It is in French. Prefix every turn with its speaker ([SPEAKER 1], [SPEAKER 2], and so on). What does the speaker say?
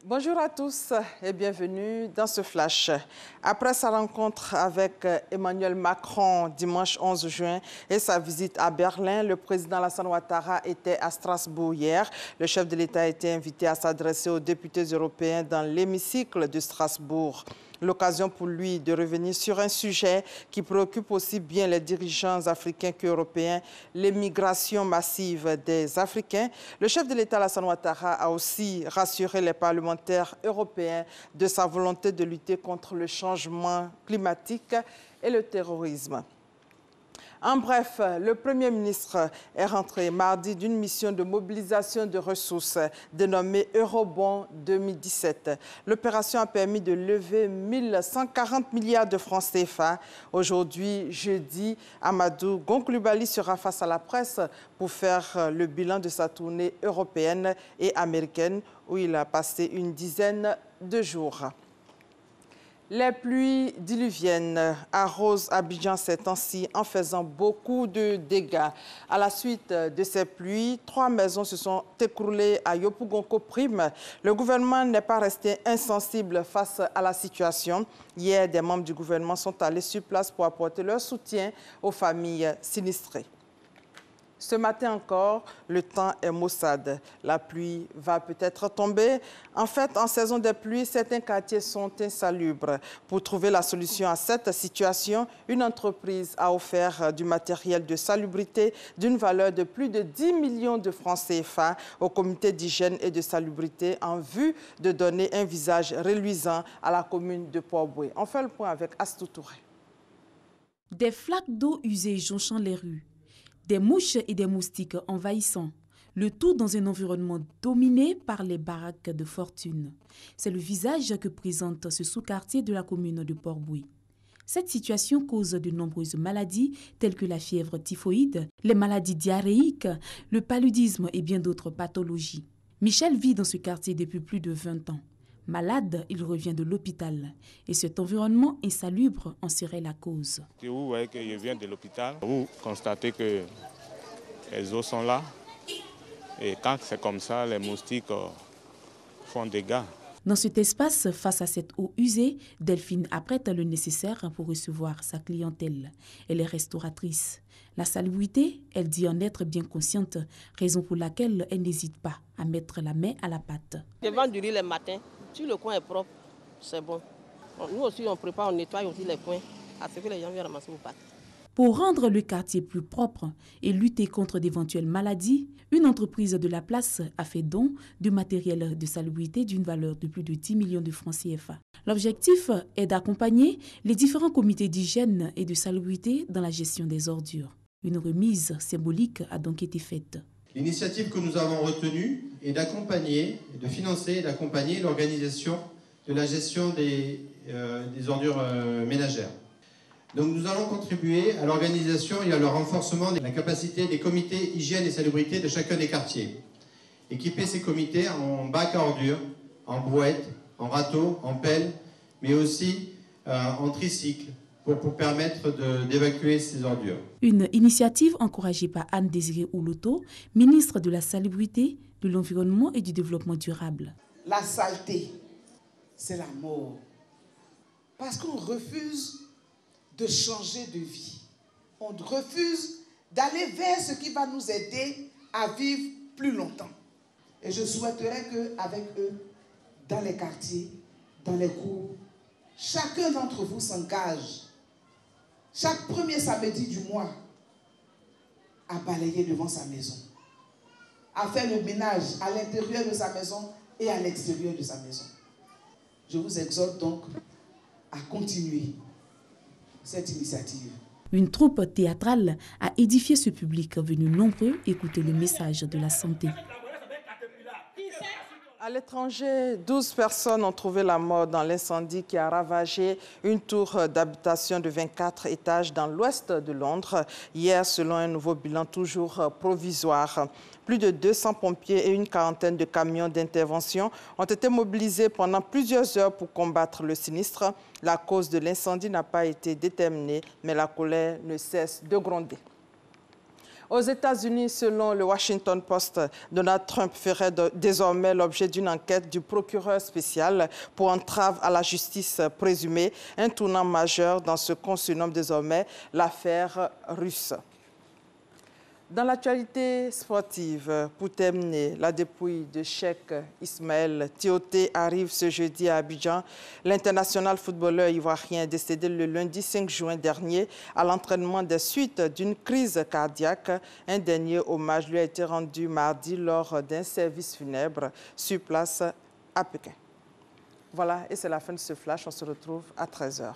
[SPEAKER 1] Bonjour à tous et bienvenue dans ce flash. Après sa rencontre avec Emmanuel Macron dimanche 11 juin et sa visite à Berlin, le président Alassane Ouattara était à Strasbourg hier. Le chef de l'État a été invité à s'adresser aux députés européens dans l'hémicycle de Strasbourg. L'occasion pour lui de revenir sur un sujet qui préoccupe aussi bien les dirigeants africains qu'européens, l'émigration massive des Africains. Le chef de l'État, Alassane Ouattara, a aussi rassuré les parlementaires européens de sa volonté de lutter contre le changement climatique et le terrorisme. En bref, le Premier ministre est rentré mardi d'une mission de mobilisation de ressources dénommée Eurobond 2017. L'opération a permis de lever 1140 milliards de francs CFA. Aujourd'hui, jeudi, Amadou Gon Coulibaly sera face à la presse pour faire le bilan de sa tournée européenne et américaine où il a passé une dizaine de jours. Les pluies diluviennes arrosent Abidjan ces temps-ci en faisant beaucoup de dégâts. À la suite de ces pluies, 3 maisons se sont écroulées à Yopougonko Prime. Le gouvernement n'est pas resté insensible face à la situation. Hier, des membres du gouvernement sont allés sur place pour apporter leur soutien aux familles sinistrées. Ce matin encore, le temps est maussade. La pluie va peut-être tomber. En fait, en saison de pluie, certains quartiers sont insalubres. Pour trouver la solution à cette situation, une entreprise a offert du matériel de salubrité d'une valeur de plus de 10 millions de francs CFA au comité d'hygiène et de salubrité en vue de donner un visage reluisant à la commune de Port-Boué. On fait le point avec Astou Touré.
[SPEAKER 2] Des flaques d'eau usée jonchant les rues. Des mouches et des moustiques envahissants, le tout dans un environnement dominé par les baraques de fortune. C'est le visage que présente ce sous-quartier de la commune de Port-Boué. Cette situation cause de nombreuses maladies telles que la fièvre typhoïde, les maladies diarrhéiques, le paludisme et bien d'autres pathologies. Michel vit dans ce quartier depuis plus de 20 ans. Malade, il revient de l'hôpital et cet environnement insalubre en serait la cause.
[SPEAKER 3] Vous voyez que je viens de l'hôpital, vous constatez que les eaux sont là et quand c'est comme ça, les moustiques font des dégâts.
[SPEAKER 2] Dans cet espace, face à cette eau usée, Delphine apprête le nécessaire pour recevoir sa clientèle. Elle est restauratrice. La salubrité, elle dit en être bien consciente, raison pour laquelle elle n'hésite pas à mettre la main à la pâte.
[SPEAKER 4] Je vends du riz le matin. Si le coin est propre, c'est bon. Nous aussi, on prépare, on nettoie aussi les coins, à ce que les gens viennent ramasser vos pâtes.
[SPEAKER 2] Pour rendre le quartier plus propre et lutter contre d'éventuelles maladies, une entreprise de la place a fait don de matériel de salubrité d'une valeur de plus de 10 millions de francs CFA. L'objectif est d'accompagner les différents comités d'hygiène et de salubrité dans la gestion des ordures. Une remise symbolique a donc été faite.
[SPEAKER 5] L'initiative que nous avons retenue est d'accompagner, de financer et d'accompagner l'organisation de la gestion des ordures ménagères. Donc nous allons contribuer à l'organisation et à le renforcement de la capacité des comités hygiène et salubrité de chacun des quartiers. Équiper ces comités en bacs à ordures, en brouettes, en râteaux, en pelles, mais aussi en tricycle, pour permettre d'évacuer ces ordures.
[SPEAKER 2] Une initiative encouragée par Anne-Désirée Ouloto, ministre de la Salubrité, de l'Environnement et du Développement durable.
[SPEAKER 6] La saleté, c'est la mort. Parce qu'on refuse de changer de vie. On refuse d'aller vers ce qui va nous aider à vivre plus longtemps. Et je souhaiterais qu'avec eux, dans les quartiers, dans les groupes, chacun d'entre vous s'engage chaque premier samedi du mois à balayer devant sa maison, à faire le ménage à l'intérieur de sa maison et à l'extérieur de sa maison. Je vous exhorte donc à continuer cette initiative.
[SPEAKER 2] Une troupe théâtrale a édifié ce public venu nombreux écouter le message de la santé.
[SPEAKER 1] À l'étranger, 12 personnes ont trouvé la mort dans l'incendie qui a ravagé une tour d'habitation de 24 étages dans l'ouest de Londres. Hier, selon un nouveau bilan toujours provisoire, plus de 200 pompiers et une quarantaine de camions d'intervention ont été mobilisés pendant plusieurs heures pour combattre le sinistre. La cause de l'incendie n'a pas été déterminée, mais la colère ne cesse de gronder. Aux États-Unis, selon le Washington Post, Donald Trump ferait désormais l'objet d'une enquête du procureur spécial pour entrave à la justice présumée, un tournant majeur dans ce qu'on surnomme désormais l'affaire russe. Dans l'actualité sportive, pour terminer, la dépouille de Cheikh Ismaël Tioté arrive ce jeudi à Abidjan. L'international footballeur ivoirien est décédé le lundi 5 juin dernier à l'entraînement des suites d'une crise cardiaque. Un dernier hommage lui a été rendu mardi lors d'un service funèbre sur place à Pékin. Voilà, et c'est la fin de ce flash. On se retrouve à 13h.